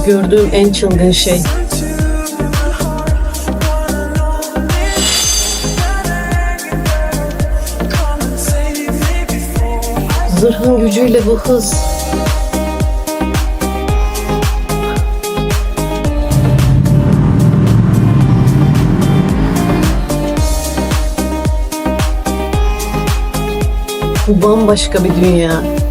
gördüğüm en çılgın şey. Zırhın gücüyle bu hız. Bu bambaşka bir dünya.